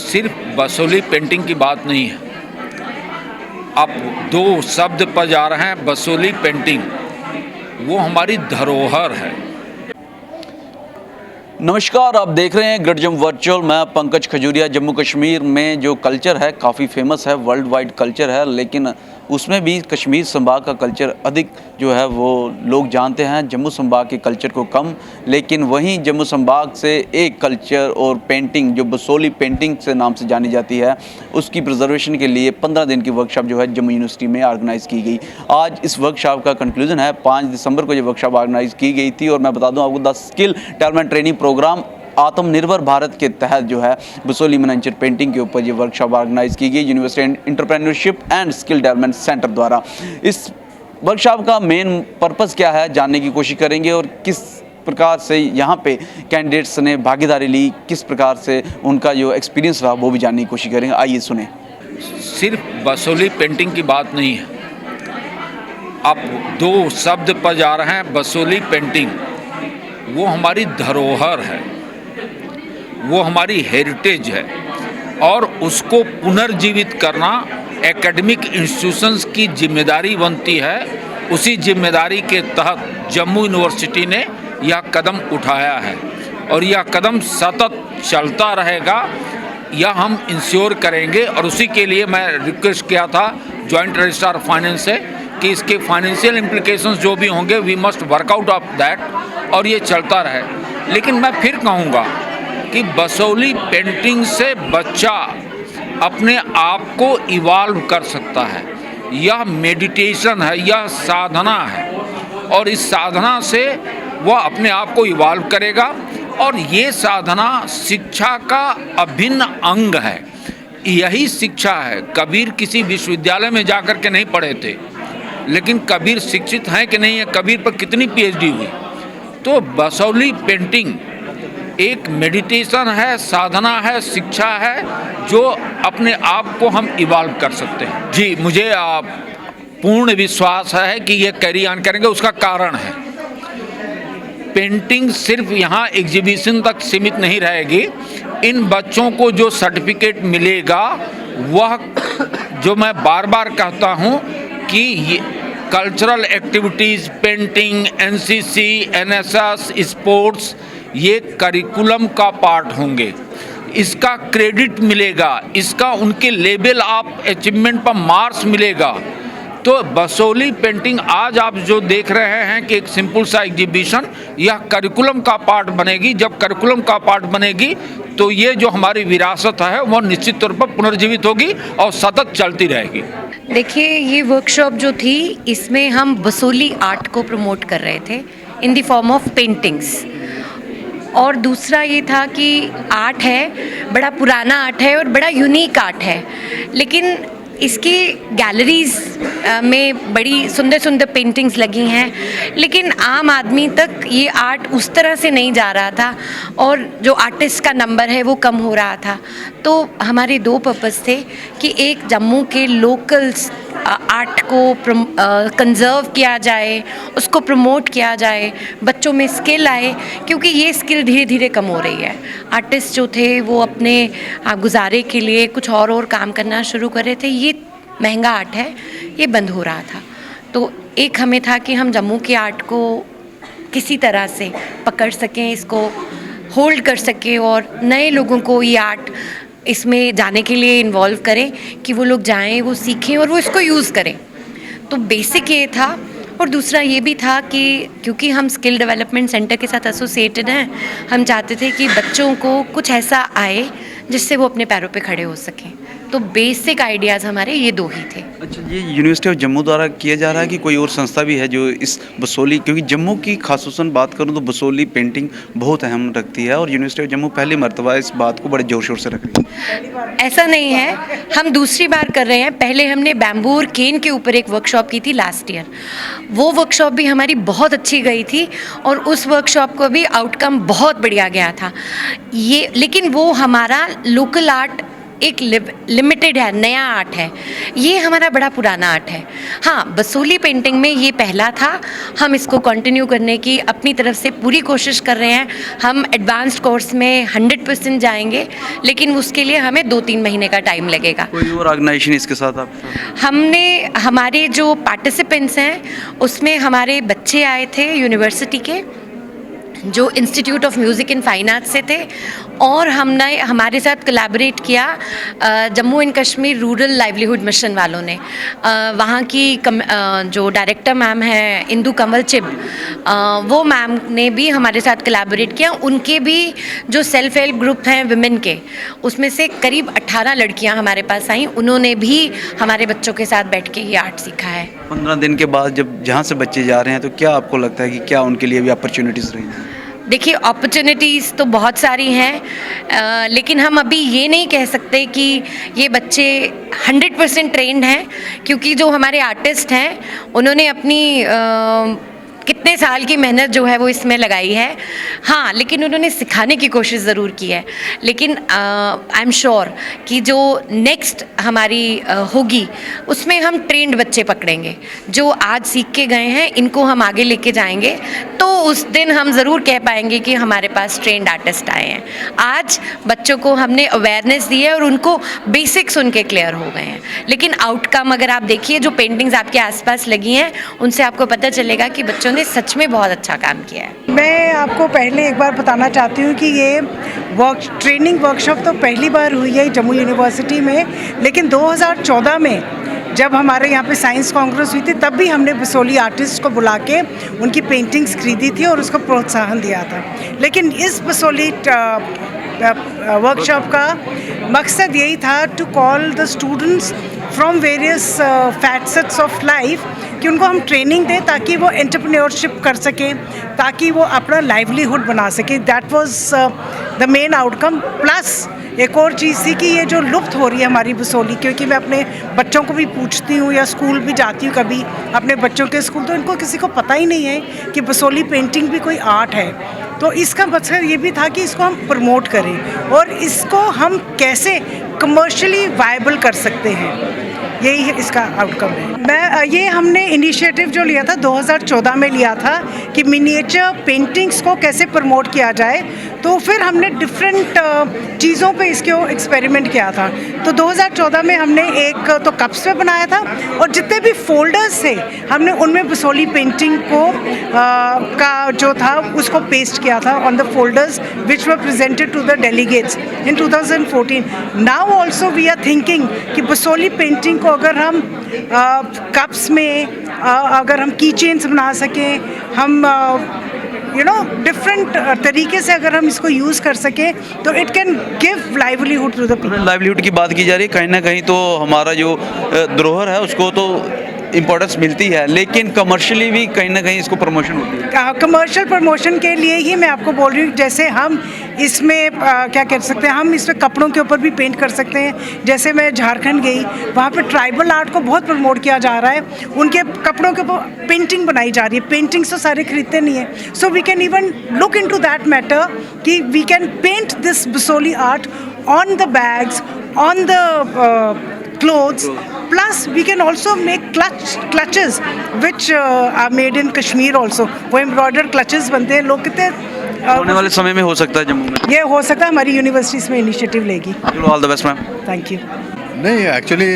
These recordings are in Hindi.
सिर्फ बसोली पेंटिंग की बात नहीं है। आप दो शब्द पर जा रहे हैं, बसोली पेंटिंग, वो हमारी धरोहर है। नमस्कार, आप देख रहे हैं गढ़जम वर्चुअल। मैं पंकज खजूरिया। जम्मू कश्मीर में जो कल्चर है काफ़ी फेमस है, वर्ल्ड वाइड कल्चर है, लेकिन उसमें भी कश्मीर संभाग का कल्चर अधिक जो है वो लोग जानते हैं, जम्मू संभाग के कल्चर को कम। लेकिन वहीं जम्मू संभाग से एक कल्चर और पेंटिंग जो बसोली पेंटिंग से नाम से जानी जाती है, उसकी प्रिजर्वेशन के लिए 15 दिन की वर्कशॉप जो है जम्मू यूनिवर्सिटी में ऑर्गेनाइज़ की गई। आज इस वर्कशॉप का कंक्लूजन है। 5 दिसंबर को ये वर्कशॉप ऑर्गेनाइज़ की गई थी और मैं बता दूं आपको, the skill development training programme आत्मनिर्भर भारत के तहत जो है बसोली मिनिएचर पेंटिंग के ऊपर ये वर्कशॉप ऑर्गेनाइज की गई university entrepreneurship and skill development centre द्वारा। इस वर्कशॉप का मेन पर्पस क्या है जानने की कोशिश करेंगे और किस प्रकार से यहाँ पे कैंडिडेट्स ने भागीदारी ली, किस प्रकार से उनका जो एक्सपीरियंस रहा वो भी जानने की कोशिश करेंगे। आइए सुने। सिर्फ बसोली पेंटिंग की बात नहीं है। आप दो शब्द पर जा रहे हैं, बसोली पेंटिंग, वो हमारी धरोहर है, वो हमारी हेरिटेज है और उसको पुनर्जीवित करना एकेडमिक इंस्टीट्यूशंस की जिम्मेदारी बनती है। उसी जिम्मेदारी के तहत जम्मू यूनिवर्सिटी ने यह कदम उठाया है और यह कदम सतत चलता रहेगा, यह हम इंश्योर करेंगे। और उसी के लिए मैं रिक्वेस्ट किया था जॉइंट रजिस्ट्रार फाइनेंस से कि इसके फाइनेंशियल इम्प्लीकेशंस जो भी होंगे we must work out of that और ये चलता रहे। लेकिन मैं फिर कहूँगा कि बसोली पेंटिंग से बच्चा अपने आप को इवॉल्व कर सकता है। यह मेडिटेशन है, यह साधना है और इस साधना से वह अपने आप को इवॉल्व करेगा। और ये साधना शिक्षा का अभिन्न अंग है। यही शिक्षा है। कबीर किसी विश्वविद्यालय में जाकर के नहीं पढ़े थे, लेकिन कबीर शिक्षित हैं कि नहीं है, कबीर पर कितनी पीएचडी हुई। तो बसोली पेंटिंग एक मेडिटेशन है, साधना है, शिक्षा है, जो अपने आप को हम इवॉल्व कर सकते हैं। जी, मुझे पूर्ण विश्वास है कि ये कैरी ऑन करेंगे। उसका कारण है, पेंटिंग सिर्फ यहाँ एग्जीबिशन तक सीमित नहीं रहेगी। इन बच्चों को जो सर्टिफिकेट मिलेगा वह, जो मैं बार बार कहता हूँ कि ये cultural activities, painting, NCC, NSS, sports, ये करिकुलम का पार्ट होंगे। इसका क्रेडिट मिलेगा, इसका उनके लेवल ऑफ अचीवमेंट पर मार्क्स मिलेगा। तो बसोली पेंटिंग आज आप जो देख रहे हैं कि एक सिंपल सा एग्जीबिशन, यह करिकुलम का पार्ट बनेगी। जब करिकुलम का पार्ट बनेगी तो ये जो हमारी विरासत है वो निश्चित तौर पर पुनर्जीवित होगी और सतत चलती रहेगी। देखिए, ये वर्कशॉप जो थी इसमें हम बसोली आर्ट को प्रमोट कर रहे थे in the form of paintings. और दूसरा ये था कि आर्ट है, बड़ा पुराना आर्ट है और बड़ा यूनिक आर्ट है, लेकिन इसकी गैलरीज़ में बड़ी सुंदर सुंदर पेंटिंग्स लगी हैं, लेकिन आम आदमी तक ये आर्ट उस तरह से नहीं जा रहा था और जो आर्टिस्ट का नंबर है वो कम हो रहा था। तो हमारे दो पर्पस थे कि एक, जम्मू के लोकल्स आर्ट को कंजर्व किया जाए, उसको प्रमोट किया जाए, बच्चों में स्किल आए, क्योंकि ये स्किल धीरे धीरे कम हो रही है। आर्टिस्ट जो थे वो अपने गुजारे के लिए कुछ और काम करना शुरू कर रहे थे। ये महंगा आर्ट है, ये बंद हो रहा था। तो एक हमें था कि हम जम्मू के आर्ट को किसी तरह से पकड़ सकें, इसको होल्ड कर सकें और नए लोगों को ये आर्ट इसमें जाने के लिए इन्वॉल्व करें कि वो लोग जाएं, वो सीखें और वो इसको यूज़ करें। तो बेसिक ये था। और दूसरा ये भी था कि क्योंकि हम स्किल डेवलपमेंट सेंटर के साथ एसोसिएटेड हैं, हम चाहते थे कि बच्चों को कुछ ऐसा आए जिससे वो अपने पैरों पे खड़े हो सकें। तो बेसिक आइडियाज़ हमारे ये दो ही थे। अच्छा, ये यूनिवर्सिटी ऑफ जम्मू द्वारा किया जा रहा है कि कोई और संस्था भी है जो इस बसोली, क्योंकि जम्मू की खासूसन बात करूं तो बसोली पेंटिंग बहुत अहम रखती है और यूनिवर्सिटी ऑफ जम्मू पहली मर्तबा इस बात को बड़े जोर शोर से रख रही है। ऐसा नहीं है, हम दूसरी बार कर रहे हैं। पहले हमने बैम्बू और केन के ऊपर एक वर्कशॉप की थी लास्ट ईयर। वो वर्कशॉप भी हमारी बहुत अच्छी गई थी और उस वर्कशॉप को भी आउटकम बहुत बढ़िया गया था। ये लेकिन वो हमारा लोकल आर्ट एक लिमिटेड है, नया आर्ट है, ये हमारा बड़ा पुराना आर्ट है। हाँ, बसोली पेंटिंग में ये पहला था, हम इसको कंटिन्यू करने की अपनी तरफ से पूरी कोशिश कर रहे हैं। हम एडवांस्ड कोर्स में 100% जाएंगे, लेकिन उसके लिए हमें 2-3 महीने का टाइम लगेगा। कोई और ऑर्गेनाइजेशन इसके साथ आप? हमने हमारे जो पार्टिसिपेंट्स हैं उसमें हमारे बच्चे आए थे यूनिवर्सिटी के, जो institute of music and fine arts से थे, और हमने हमारे साथ कोलैबोरेट किया Jammu and Kashmir rural livelihood mission वालों ने। वहाँ की जो डायरेक्टर मैम हैं इंदु कंवल चिब, वो मैम ने भी हमारे साथ कोलैबोरेट किया। उनके भी जो सेल्फ हेल्प ग्रुप हैं विमेन के, उसमें से करीब 18 लड़कियाँ हमारे पास आईं, उन्होंने भी हमारे बच्चों के साथ बैठ के ये आर्ट सीखा है। 15 दिन के बाद जब जहाँ से बच्चे जा रहे हैं तो क्या आपको लगता है कि क्या उनके लिए भी अपॉर्चुनिटीज़ रही हैं? देखिए, अपॉर्चुनिटीज़ तो बहुत सारी हैं, लेकिन हम अभी ये नहीं कह सकते कि ये बच्चे 100% ट्रेंड हैं, क्योंकि जो हमारे आर्टिस्ट हैं उन्होंने अपनी कितने साल की मेहनत जो है वो इसमें लगाई है। हाँ, लेकिन उन्होंने सिखाने की कोशिश ज़रूर की है। लेकिन आई एम श्योर कि जो नेक्स्ट हमारी होगी उसमें हम ट्रेंड बच्चे पकड़ेंगे, जो आज सीख के गए हैं इनको हम आगे लेके जाएंगे, तो उस दिन हम ज़रूर कह पाएंगे कि हमारे पास ट्रेंड आर्टिस्ट आए हैं। आज बच्चों को हमने अवेयरनेस दी है और उनको बेसिक्स उनके क्लियर हो गए हैं, लेकिन आउटकम अगर आप देखिए, जो पेंटिंग्स आपके आसपास लगी हैं उनसे आपको पता चलेगा कि बच्चों ने सच में बहुत अच्छा काम किया है। मैं आपको पहले एक बार बताना चाहती हूँ कि ये ट्रेनिंग वर्कशॉप तो पहली बार हुई है जम्मू यूनिवर्सिटी में, लेकिन 2014 में जब हमारे यहाँ पे साइंस कांग्रेस हुई थी तब भी हमने बसोली आर्टिस्ट को बुला के उनकी पेंटिंग्स खरीदी थी और उसको प्रोत्साहन दिया था। लेकिन इस बसोली वर्कशॉप का मकसद यही था to call the students from various facets of life, कि उनको हम ट्रेनिंग दें ताकि वो एंटरप्रेन्योरशिप कर सकें, ताकि वो अपना लाइवलीहुड बना सकें। That was the main outcome. Plus एक और चीज़ थी कि ये जो लुप्त हो रही है हमारी बसोली, क्योंकि मैं अपने बच्चों को भी पूछती हूँ या स्कूल भी जाती हूँ कभी अपने बच्चों के स्कूल, तो इनको किसी को पता ही नहीं है कि बसोली पेंटिंग भी कोई आर्ट है। तो इसका मकसद ये भी था कि इसको हम प्रमोट करें और इसको हम कैसे कमर्शियली वायबल कर सकते हैं, यही इसका आउटकम है। ये हमने इनिशिएटिव जो लिया था 2014 में लिया था कि मिनिएचर पेंटिंग्स को कैसे प्रमोट किया जाए, तो फिर हमने डिफरेंट चीज़ों पे इसके एक्सपेरिमेंट किया था। तो 2014 में हमने एक तो कप्स पे बनाया था और जितने भी फोल्डर्स थे हमने उनमें बसोली पेंटिंग को का जो था उसको पेस्ट किया था on the folders which were presented to the delegates in 2014। Now also we are thinking कि बसोली पेंटिंग को अगर हम कप्स में अगर हम की चेन्स बना सकें, हम डिफरेंट तरीके से अगर हम इसको यूज़ कर सकें तो it can give livelihood to the people. Livelihood की बात की जा रही है, कहीं ना कहीं तो हमारा जो धरोहर है उसको तो इम्पोर्टेंस मिलती है, लेकिन कमर्शियली भी कहीं ना कहीं इसको प्रमोशन होती है। कमर्शियल प्रमोशन के लिए ही मैं आपको बोल रही हूँ, जैसे हम इसमें क्या कह सकते हैं, हम इसमें कपड़ों के ऊपर भी पेंट कर सकते हैं। जैसे मैं झारखंड गई, वहाँ पे ट्राइबल आर्ट को बहुत प्रमोट किया जा रहा है, उनके कपड़ों के ऊपर पेंटिंग बनाई जा रही है। पेंटिंग्स तो सारे खरीदते नहीं है, so we can even look into that matter कि we can paint this Basohli art on the bags, on the clothes, plus we can also make clutches which are made in Kashmir also। वो embroidered clutches बनते हैं। लोग कितने आने वाले समय में हो सकता है जम्मू में ये हो सकता है, हमारी यूनिवर्सिटी इसमें इनिशिएटिव लेगी। All the best ma'am. Thank you. नहीं, एक्चुअली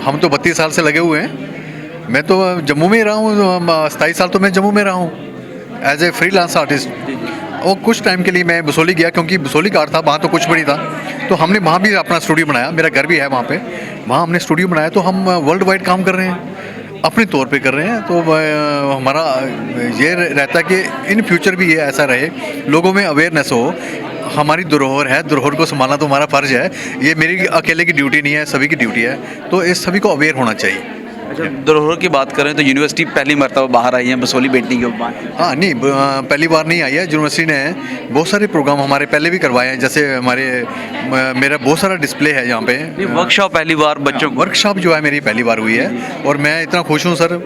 हम तो 32 साल से लगे हुए हैं। मैं तो जम्मू में ही रहा हूँ, 27 साल तो मैं जम्मू में रहा हूँ एज ए फ्रीलांस आर्टिस्ट। और कुछ टाइम के लिए मैं बसोली गया, क्योंकि बसोली का आर्ट था, वहाँ तो कुछ भी नहीं था, तो हमने वहाँ भी अपना स्टूडियो बनाया। मेरा घर भी है वहाँ पे, वहाँ हमने स्टूडियो बनाया। तो हम वर्ल्ड वाइड काम कर रहे हैं, अपने तौर पे कर रहे हैं। तो हमारा ये रहता है कि इन फ्यूचर भी ये ऐसा रहे, लोगों में अवेयरनेस हो। हमारी धरोहर है, धरोहर को संभालना तो हमारा फ़र्ज़ है, ये मेरी अकेले की ड्यूटी नहीं है, सभी की ड्यूटी है। तो इस सभी को अवेयर होना चाहिए। अच्छा, धरोहर की बात करें तो यूनिवर्सिटी पहली मरतबा बाहर आई है बसोली पेंटिंग के ऊपर। हाँ, नहीं, पहली बार नहीं आई है। यूनिवर्सिटी ने बहुत सारे प्रोग्राम हमारे पहले भी करवाए हैं, जैसे मेरा बहुत सारा डिस्प्ले है यहाँ पे। वर्कशॉप पहली बार बच्चों वर्कशॉप जो है मेरी पहली बार हुई है और मैं इतना खुश हूँ सर।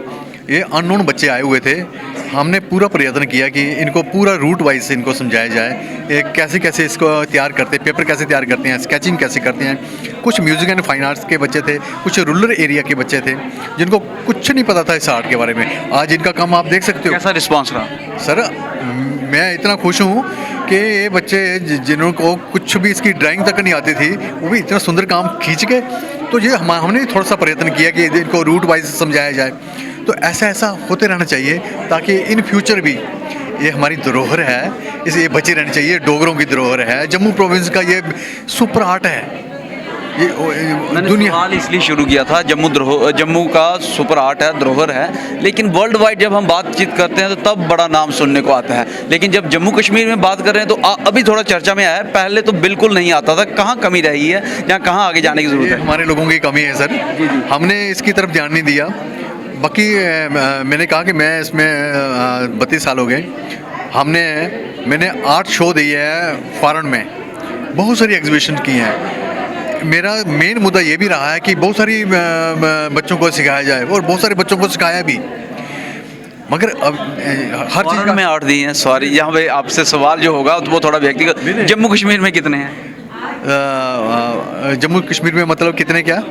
ये अननोन बच्चे आए हुए थे, हमने पूरा प्रयत्न किया कि इनको पूरा रूट वाइज से इनको समझाया जाए, एक कैसे कैसे इसको तैयार करते हैं, पेपर कैसे तैयार करते हैं, स्केचिंग कैसे करते हैं। कुछ म्यूज़िक एंड फाइन आर्ट्स के बच्चे थे, कुछ रूरल एरिया के बच्चे थे जिनको कुछ नहीं पता था इस आर्ट के बारे में। आज इनका काम आप देख सकते हो। कैसा रिस्पांस रहा? सर मैं इतना खुश हूँ कि ये बच्चे जिनको कुछ भी इसकी ड्राइंग तक नहीं आती थी, वो भी इतना सुंदर काम खींच गए। तो ये हमने थोड़ा सा प्रयत्न किया कि इनको रूट वाइज समझाया जाए। तो ऐसा होते रहना चाहिए ताकि इन फ्यूचर भी ये हमारी धरोहर है, इसे ये बची रहनी चाहिए। डोगरों की धरोहर है, जम्मू प्रोविंस का ये सुपर आर्ट है। ये मैंने सवाल इसलिए शुरू किया था, जम्मू का सुपर आर्ट है, धरोहर है, लेकिन वर्ल्ड वाइड जब हम बातचीत करते हैं तो तब बड़ा नाम सुनने को आता है। लेकिन जब जम्मू कश्मीर में बात कर रहे हैं तो अभी थोड़ा चर्चा में आया है, पहले तो बिल्कुल नहीं आता था। कहाँ कमी रही है या कहाँ आगे जाने की ज़रूरत है? हमारे लोगों की कमी है सर, हमने इसकी तरफ ध्यान नहीं दिया। बाकी मैंने कहा कि मैं इसमें 32 साल हो गए, मैंने 8 शो दिए हैं फॉरेन में, बहुत सारी एग्जीबिशन की हैं। मेरा मेन मुद्दा ये भी रहा है कि बहुत सारी बच्चों को सिखाया जाए और बहुत सारे बच्चों को सिखाया भी, मगर अब हर चीज़ में आर्ट दी हैं। सॉरी, यहाँ पे आपसे सवाल जो होगा वो थोड़ा व्यक्तिगत। जम्मू कश्मीर में कितने हैं? जम्मू कश्मीर में मतलब कितने क्या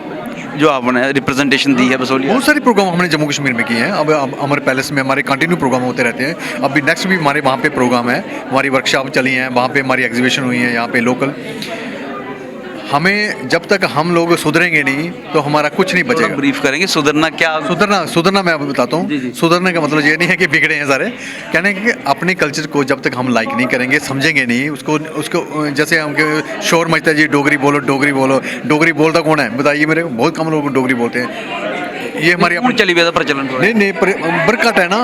जो आपने रिप्रेजेंटेशन दी है बसोली? बहुत सारे प्रोग्राम हमने जम्मू कश्मीर में किए हैं। अब अमर पैलेस में हमारे कंटिन्यू प्रोग्राम होते रहते हैं। अभी नेक्स्ट भी हमारे वहाँ पे प्रोग्राम है, हमारी वर्कशॉप चली हैं, वहाँ पे हमारी एग्जीबिशन हुई है यहाँ पे लोकल। हमें जब तक हम लोग सुधरेंगे नहीं तो हमारा कुछ नहीं बचेगा। ब्रीफ करेंगे सुधरना क्या? सुधरना मैं बताता हूँ। सुधरने का मतलब ये नहीं है कि बिगड़े हैं सारे, कहने कि अपने कल्चर को जब तक हम लाइक नहीं करेंगे, समझेंगे नहीं उसको जैसे हम शोर मचता है जी डोगरी बोलो डोगरी बोलो। डोगरी बोलता कौन है बताइए मेरे को? बहुत कम लोग डोगरी बोलते हैं। ये हमारी अपनी चली गया प्रचलन नहीं बरकट है ना,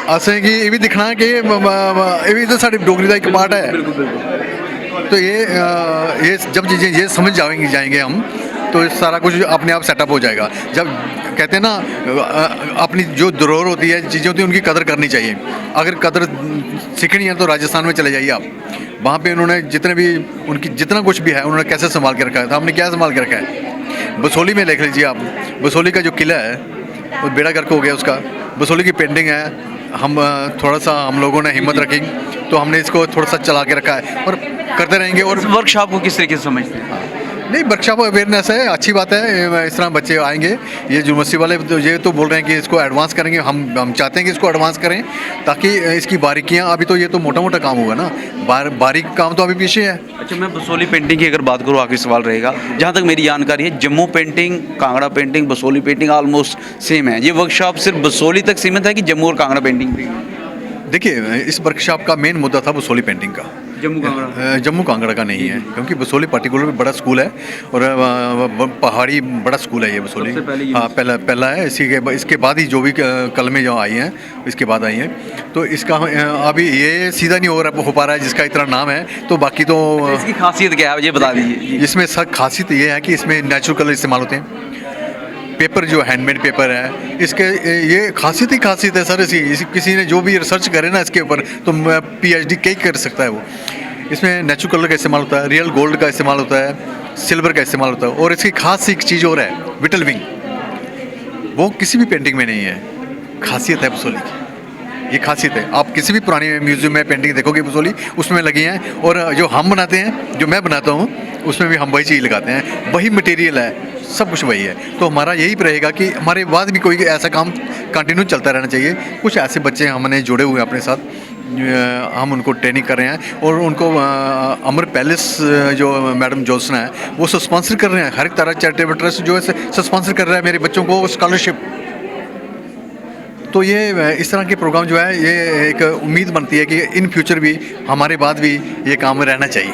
असें कि ये भी दिखना है कि ये भी तो साड़ी डोगरी का एक पार्ट है। तो ये जब चीज़ें ये समझ जाएंगे हम तो सारा कुछ अपने आप सेटअप हो जाएगा। जब कहते हैं ना अपनी जो धरोहर होती है, चीज़ें होती हैं, उनकी कदर करनी चाहिए। अगर कदर सीखनी है तो राजस्थान में चले जाइए आप, वहाँ पे उन्होंने जितना कुछ भी है उन्होंने कैसे संभाल के रखा है। तो हमने क्या संभाल के रखा है? बसोली में देख लीजिए आप, बसोली का जो किला है वो बेड़ा गर्क हो गया उसका। बसोली की पेंटिंग है, हम लोगों ने हिम्मत रखी तो हमने इसको थोड़ा सा चला के रखा है और करते रहेंगे। और वर्कशॉप को किस तरीके से समझते हैं? नहीं, वर्कशॉप अवेयरनेस है, अच्छी बात है। इस तरह बच्चे आएंगे, ये यूनिवर्सिटी वाले ये तो बोल रहे हैं कि इसको एडवांस करेंगे। हम चाहते हैं कि इसको एडवांस करें ताकि इसकी बारीकियां, अभी तो ये तो मोटा मोटा काम होगा ना, बारीक काम तो अभी पीछे है। अच्छा, मैं बसोली पेंटिंग की अगर बात करूँ, आखिरी सवाल रहेगा, जहाँ तक मेरी जानकारी है Jammu painting, Kangra painting, Basoli painting almost same है। ये वर्कशॉप सिर्फ बसोली तक सीमित है कि जम्मू और कांगड़ा पेंटिंग भी? देखिए, इस वर्कशॉप का मेन मुद्दा था बसोली पेंटिंग का, जम्मू कांगड़ा का नहीं है, क्योंकि बसोली पर्टिकुलर बड़ा स्कूल है और पहाड़ी बड़ा स्कूल है ये बसोली। हाँ, पहला है। इसके बाद ही जो भी कलमें जो आई हैं इसके बाद आई हैं। तो इसका अभी ये सीधा नहीं हो पा रहा है जिसका इतना नाम है। तो बाकी तो इसकी खासियत क्या है ये बता दीजिए। इसमें सब खासियत ये है कि इसमें नेचुरल कलर इस्तेमाल होते हैं। पेपर जो हैंडमेड पेपर है, इसके ये खासियत है सर। किसी ने जो भी रिसर्च करे ना इसके ऊपर तो PhD कई कर सकता है वो। इसमें नेचुरल कलर का इस्तेमाल होता है, रियल गोल्ड का इस्तेमाल होता है, सिल्वर का इस्तेमाल होता है। और इसकी खास एक चीज़ और है, विटल विंग, वो किसी भी पेंटिंग में नहीं है। खासियत है बसोली की, ये खासियत है। आप किसी भी पुरानी म्यूजियम में पेंटिंग देखोगे बसोली, उसमें लगी हैं। और जो हम बनाते हैं, जो मैं बनाता हूँ, उसमें भी हम वही चीज़ लगाते हैं, वही मटेरियल है, सब कुछ वही है। तो हमारा यही रहेगा कि हमारे बाद भी कोई ऐसा काम कंटिन्यू चलता रहना चाहिए। कुछ ऐसे बच्चे हमने जुड़े हुए हैं अपने साथ, हम उनको ट्रेनिंग कर रहे हैं और उनको अमर पैलेस जो मैडम जोत्सना है वो स्पॉन्सर कर रहे हैं। हर एक तरह चैरिटेबल ट्रस्ट जो है स्पॉन्सर कर रहा है मेरे बच्चों को स्कॉलरशिप। तो ये इस तरह के प्रोग्राम जो है, ये एक उम्मीद बनती है कि इन फ्यूचर भी हमारे बाद भी ये काम रहना चाहिए।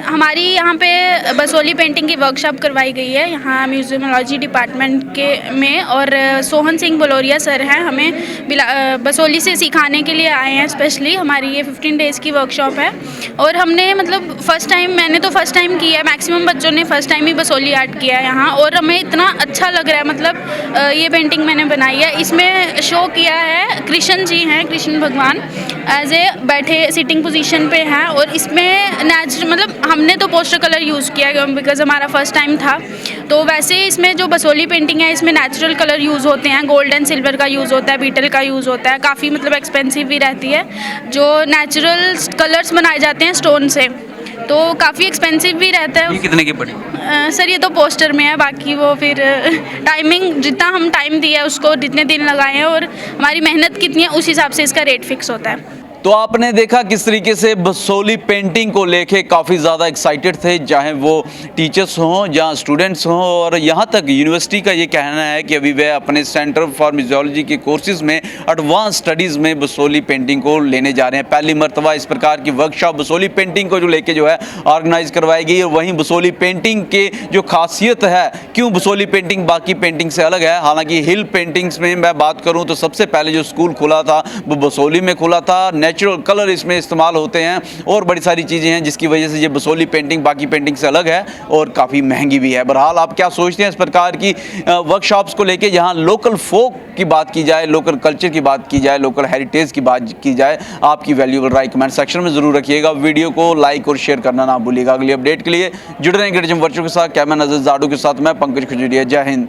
हमारी यहाँ पे बसोली पेंटिंग की वर्कशॉप करवाई गई है यहाँ म्यूजियमोलॉजी डिपार्टमेंट में। और सोहन सिंह बलोरिया सर हैं, हमें बसोली से सिखाने के लिए आए हैं स्पेशली। हमारी ये 15 डेज़ की वर्कशॉप है और हमने मतलब मैंने तो फर्स्ट टाइम किया है, मैक्सिमम बच्चों ने फर्स्ट टाइम ही बसोली आर्ट किया है यहाँ। और हमें इतना अच्छा लग रहा है, मतलब ये पेंटिंग मैंने बनाई है। इसमें शो किया है कृष्ण जी हैं, कृष्ण भगवान एज ए बैठे सिटिंग पोजीशन पे हैं। और इसमें मतलब हमने तो पोस्टर कलर यूज़ किया बिकॉज हमारा फर्स्ट टाइम था। तो वैसे इसमें जो बसोली पेंटिंग है इसमें नेचुरल कलर यूज़ होते हैं, गोल्ड एंड सिल्वर का यूज़ होता है, बीटल का यूज़ होता है, काफ़ी मतलब एक्सपेंसिव भी रहती है। जो नेचुरल कलर्स बनाए जाते हैं स्टोन से तो काफ़ी एक्सपेंसिव भी रहता है। ये कितने की पड़ी? सर ये तो पोस्टर में है, बाकी वो फिर टाइमिंग जितना हम टाइम दिया है उसको, जितने दिन लगाए हैं और हमारी मेहनत कितनी है उस हिसाब से इसका रेट फिक्स होता है। तो आपने देखा किस तरीके से बसोली पेंटिंग को लेके काफ़ी ज़्यादा एक्साइटेड थे, चाहे वो टीचर्स हों या स्टूडेंट्स हों, और यहाँ तक यूनिवर्सिटी का ये कहना है कि अभी वह अपने सेंटर फॉर म्यूजियोलॉजी के कोर्सेज में एडवांस स्टडीज़ में बसोली पेंटिंग को लेने जा रहे हैं। पहली मरतबा इस प्रकार की वर्कशॉप बसोली पेंटिंग को जो लेके जो है ऑर्गेनाइज करवाई गई। और वहीं बसोली पेंटिंग के जो खासियत है, क्यों बसोली पेंटिंग बाकी पेंटिंग से अलग है। हालांकि हिल पेंटिंग्स में मैं बात करूँ तो सबसे पहले जो स्कूल खुला था वो बसोली में खुला था, नेचुरल कलर इसमें इस्तेमाल होते हैं और बड़ी सारी चीज़ें हैं जिसकी वजह से ये बसोली पेंटिंग बाकी पेंटिंग से अलग है और काफ़ी महंगी भी है। बहरहाल आप क्या सोचते हैं इस प्रकार की वर्कशॉप्स को लेके, जहां लोकल फोक की बात की जाए, लोकल कल्चर की बात की जाए, लोकल हेरिटेज की बात की जाए? आपकी वैल्यूएबल राय कमेंट सेक्शन में ज़रूर रखिएगा। वीडियो को लाइक और शेयर करना ना भूलिएगा। अगली अपडेट के लिए जुड़े रहें ग्रेडजम वर्चुअल के साथ। कैमरा नजर जाडू के साथ मैं पंकज खजूरिया। जय हिंद।